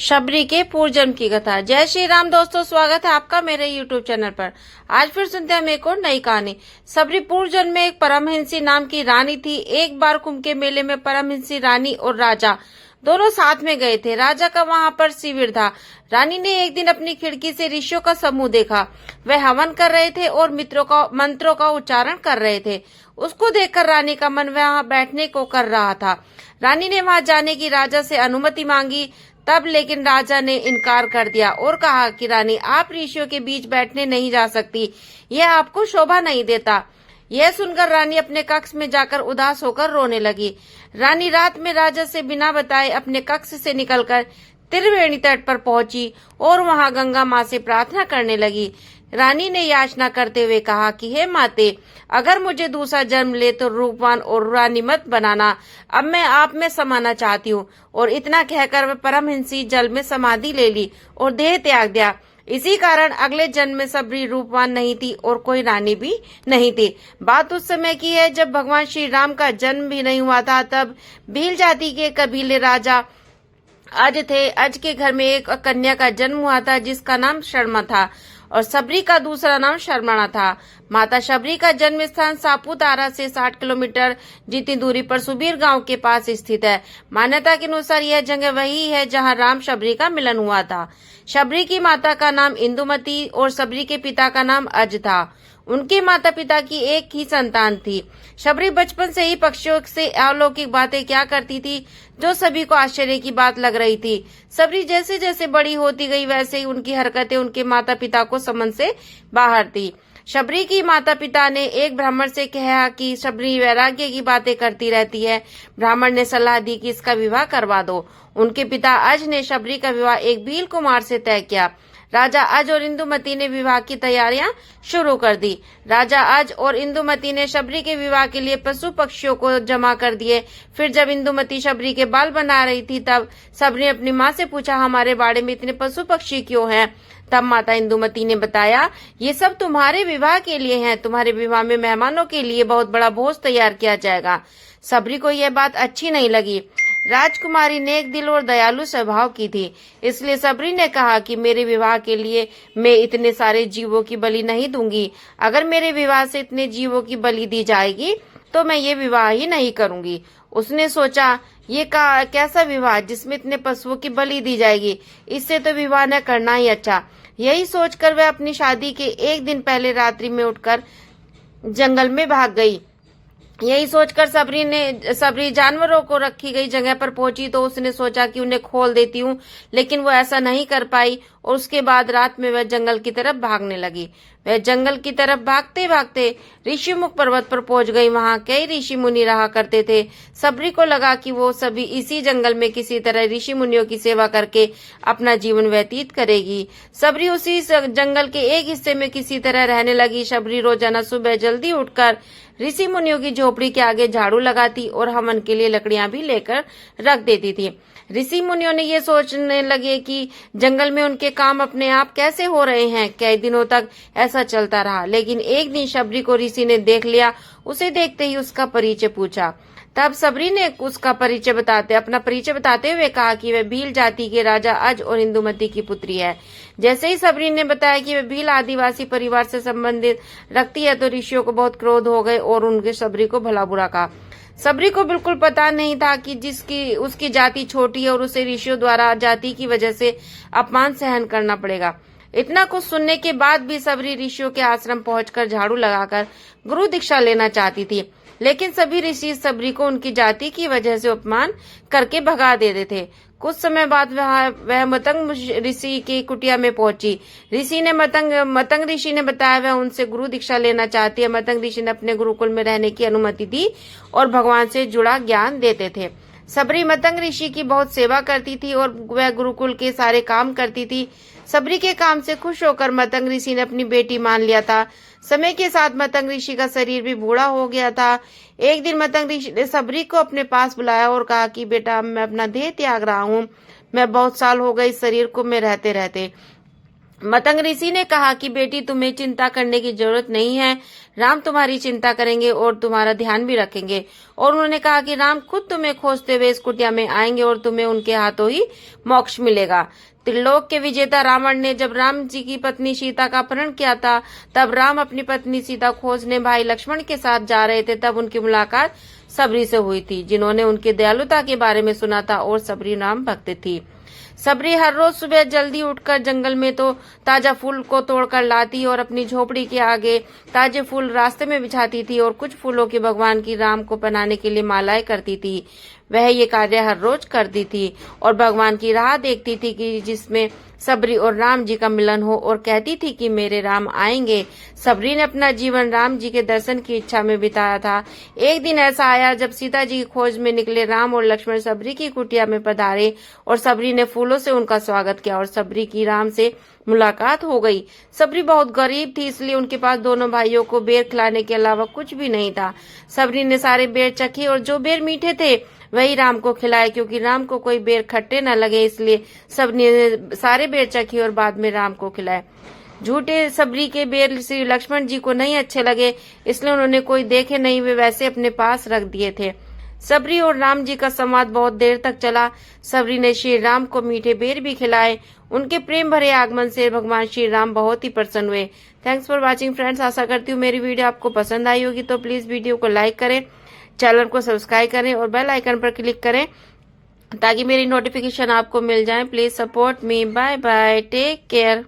शबरी के पूर्वजन्म की कथा। जय श्री राम दोस्तों, स्वागत है आपका मेरे YouTube चैनल पर। आज फिर सुनते हैं हम एक और नई कहानी। शबरी पूर्वजन्म में एक परमहंसी नाम की रानी थी। एक बार कुंभ के मेले में परमहंसी रानी और राजा दोनों साथ में गए थे। राजा का वहां पर शिविर था। रानी ने एक दिन अपनी खिड़की से ऋषियों का समूह देखा। वे हवन कर रहे थे और मंत्रों का उच्चारण कर रहे थे। उसको देखकर रानी का मन वहां बैठने को कर रहा था। रानी ने वहां जाने की राजा से अनुमति मांगी, तब लेकिन राजा ने इनकार कर दिया और कहा कि रानी, आप ऋषियों के बीच बैठने नहीं जा सकती, यह आपको शोभा नहीं देता। यह सुनकर रानी अपने कक्ष में जाकर उदास होकर रोने लगी। रानी रात में राजा से बिना बताए अपने कक्ष से निकलकर त्रिवेणी तट पर पहुंची और वहां गंगा माँ से प्रार्थना करने लगी। रानी ने याचना करते हुए कहा कि हे माते, अगर मुझे दूसरा जन्म ले तो रूपवान और रानी मत बनाना। अब मैं आप में समाना चाहती हूँ। और इतना कहकर वह परमहंसी जल में समाधि ले ली और देह त्याग दिया। इसी कारण अगले जन्म में शबरी रूपवान नहीं थी और कोई रानी भी नहीं थी। बात उस समय की है जब भगवान श्री राम का जन्म भी नहीं हुआ था। तब भील जाति के कबीले राजा अज थे। अज के घर में एक कन्या का जन्म हुआ था जिसका नाम शर्मा था और शबरी का दूसरा नाम शर्मणा था। माता शबरी का जन्म स्थान सापुतारा से 60 किलोमीटर जितनी दूरी पर सुबीर गांव के पास स्थित है। मान्यता के अनुसार यह जगह वही है जहां राम शबरी का मिलन हुआ था। शबरी की माता का नाम इंदुमती और शबरी के पिता का नाम अज था। उनके माता पिता की एक ही संतान थी। शबरी बचपन से ही पक्षियों से अलौकिक बातें क्या करती थी जो सभी को आश्चर्य की बात लग रही थी। शबरी जैसे जैसे बड़ी होती गई वैसे ही उनकी हरकतें उनके माता पिता को समझ से बाहर थी। शबरी की माता पिता ने एक ब्राह्मण से कहा कि शबरी वैराग्य की बातें करती रहती है। ब्राह्मण ने सलाह दी कि इसका विवाह करवा दो। उनके पिता अज ने शबरी का विवाह एक भील कुमार से तय किया। राजा अज और इंदुमती ने विवाह की तैयारियां शुरू कर दी। राजा अज और इंदुमती ने शबरी के विवाह के लिए पशु पक्षियों को जमा कर दिए। फिर जब इंदुमती शबरी के बाल बना रही थी तब शबरी ने अपनी माँ से पूछा, हमारे बाड़े में इतने पशु पक्षी क्यों हैं? तब माता इंदुमती ने बताया, ये सब तुम्हारे विवाह के लिए हैं। तुम्हारे विवाह में मेहमानों के लिए बहुत बड़ा भोज तैयार किया जाएगा। शबरी को यह बात अच्छी नहीं लगी। राजकुमारी नेक दिल और दयालु स्वभाव की थी, इसलिए शबरी ने कहा कि मेरे विवाह के लिए मैं इतने सारे जीवों की बलि नहीं दूंगी। अगर मेरे विवाह से इतने जीवों की बलि दी जाएगी तो मैं ये विवाह ही नहीं करूंगी। उसने सोचा, ये कैसा विवाह जिसमें इतने पशुओं की बलि दी जाएगी, इससे तो विवाह न करना ही अच्छा। यही सोचकर वह अपनी शादी के एक दिन पहले रात्रि में उठकर जंगल में भाग गई। यही सोचकर शबरी जानवरों को रखी गई जगह पर पहुंची तो उसने सोचा कि उन्हें खोल देती हूँ, लेकिन वो ऐसा नहीं कर पाई और उसके बाद रात में वह जंगल की तरफ भागने लगी। वह जंगल की तरफ भागते भागते ऋषिमुख पर्वत पर पहुंच गई। वहां कई ऋषि मुनि रहा करते थे। शबरी को लगा कि वो सभी इसी जंगल में किसी तरह ऋषि मुनियों की सेवा करके अपना जीवन व्यतीत करेगी। शबरी उसी जंगल के एक हिस्से में किसी तरह रहने लगी। शबरी रोजाना सुबह जल्दी उठकर ऋषि मुनियों की झोपड़ी के आगे झाड़ू लगाती और हवन के लिए लकड़ियां भी लेकर रख देती थी। ऋषि मुनियों ने ये सोचने लगे कि जंगल में उनके काम अपने आप कैसे हो रहे हैं। कई दिनों तक ऐसा चलता रहा, लेकिन एक दिन शबरी को ऋषि ने देख लिया। उसे देखते ही उसका परिचय पूछा। तब शबरी ने उसका अपना परिचय बताते हुए कहा कि वह भील जाति के राजा अज और इंदुमती की पुत्री है। जैसे ही शबरी ने बताया कि वह भील आदिवासी परिवार से संबंधित रखती है तो ऋषियों को बहुत क्रोध हो गए और उनके शबरी को भला बुरा कहा। शबरी को बिल्कुल पता नहीं था कि उसकी जाति छोटी है और उसे ऋषियों द्वारा जाति की वजह से अपमान सहन करना पड़ेगा। इतना कुछ सुनने के बाद भी शबरी ऋषियों के आश्रम पहुंचकर झाड़ू लगाकर गुरु दीक्षा लेना चाहती थी, लेकिन सभी ऋषि शबरी को उनकी जाति की वजह से अपमान करके भगा देते थे। कुछ समय बाद वह मतंग ऋषि की कुटिया में पहुंची। मतंग ऋषि ने बताया वह उनसे गुरु दीक्षा लेना चाहती है। मतंग ऋषि ने अपने गुरुकुल में रहने की अनुमति दी और भगवान से जुड़ा ज्ञान देते थे। शबरी मतंग ऋषि की बहुत सेवा करती थी और वह गुरुकुल के सारे काम करती थी। शबरी के काम से खुश होकर मतंग ऋषि ने अपनी बेटी मान लिया था। समय के साथ मतंग ऋषि का शरीर भी बूढ़ा हो गया था। एक दिन मतंग ऋषि ने शबरी को अपने पास बुलाया और कहा कि बेटा, मैं अपना देह त्याग रहा हूँ। मैं बहुत साल हो गए इस शरीर को में रहते रहते। मतंग ऋषि ने कहा कि बेटी, तुम्हें चिंता करने की जरूरत नहीं है, राम तुम्हारी चिंता करेंगे और तुम्हारा ध्यान भी रखेंगे। और उन्होंने कहा कि राम खुद तुम्हें खोजते हुए इस कुटिया में आएंगे और तुम्हें उनके हाथों ही मोक्ष मिलेगा। त्रिलोक के विजेता रावण ने जब राम जी की पत्नी सीता का अपहरण किया था, तब राम अपनी पत्नी सीता खोजने भाई लक्ष्मण के साथ जा रहे थे। तब उनकी मुलाकात सबरी से हुई थी, जिन्होंने उनकी दयालुता के बारे में सुना था। और सबरी राम भक्त थी। सबरी हर रोज सुबह जल्दी उठकर जंगल में तो ताजा फूल को तोड़कर लाती और अपनी झोपड़ी के आगे ताजे फूल रास्ते में बिछाती थी और कुछ फूलों की भगवान की राम को पहनाने के लिए मालाएं करती थी। वह ये कार्य हर रोज करती थी और भगवान की राह देखती थी कि जिसमें सबरी और राम जी का मिलन हो, और कहती थी कि मेरे राम आएंगे। सबरी ने अपना जीवन राम जी के दर्शन की इच्छा में बिताया था। एक दिन ऐसा आया जब सीता जी की खोज में निकले राम और लक्ष्मण सबरी की कुटिया में पधारे और सबरी ने फूलों से उनका स्वागत किया और सबरी की राम से मुलाकात हो गई। सबरी बहुत गरीब थी, इसलिए उनके पास दोनों भाइयों को बेर खिलाने के अलावा कुछ भी नहीं था। सबरी ने सारे बेर चखे और जो बेर मीठे थे वही राम को खिलाए, क्योंकि राम को कोई बेर खट्टे न लगे, इसलिए सबने सारे बेर चखे और बाद में राम को खिलाए। झूठे सबरी के बेर श्री लक्ष्मण जी को नहीं अच्छे लगे, इसलिए उन्होंने कोई देखे नहीं, वे वैसे अपने पास रख दिए थे। सबरी और राम जी का संवाद बहुत देर तक चला। सबरी ने श्री राम को मीठे बेर भी खिलाए। उनके प्रेम भरे आगमन से भगवान श्री राम बहुत ही प्रसन्न हुए। Thanks for watching friends. आशा करती हूँ मेरी वीडियो आपको पसंद आई होगी, तो प्लीज वीडियो को लाइक करें, चैनल को सब्सक्राइब करें और बेल आइकन पर क्लिक करें ताकि मेरी नोटिफिकेशन आपको मिल जाए। Please support me. Bye bye, take care.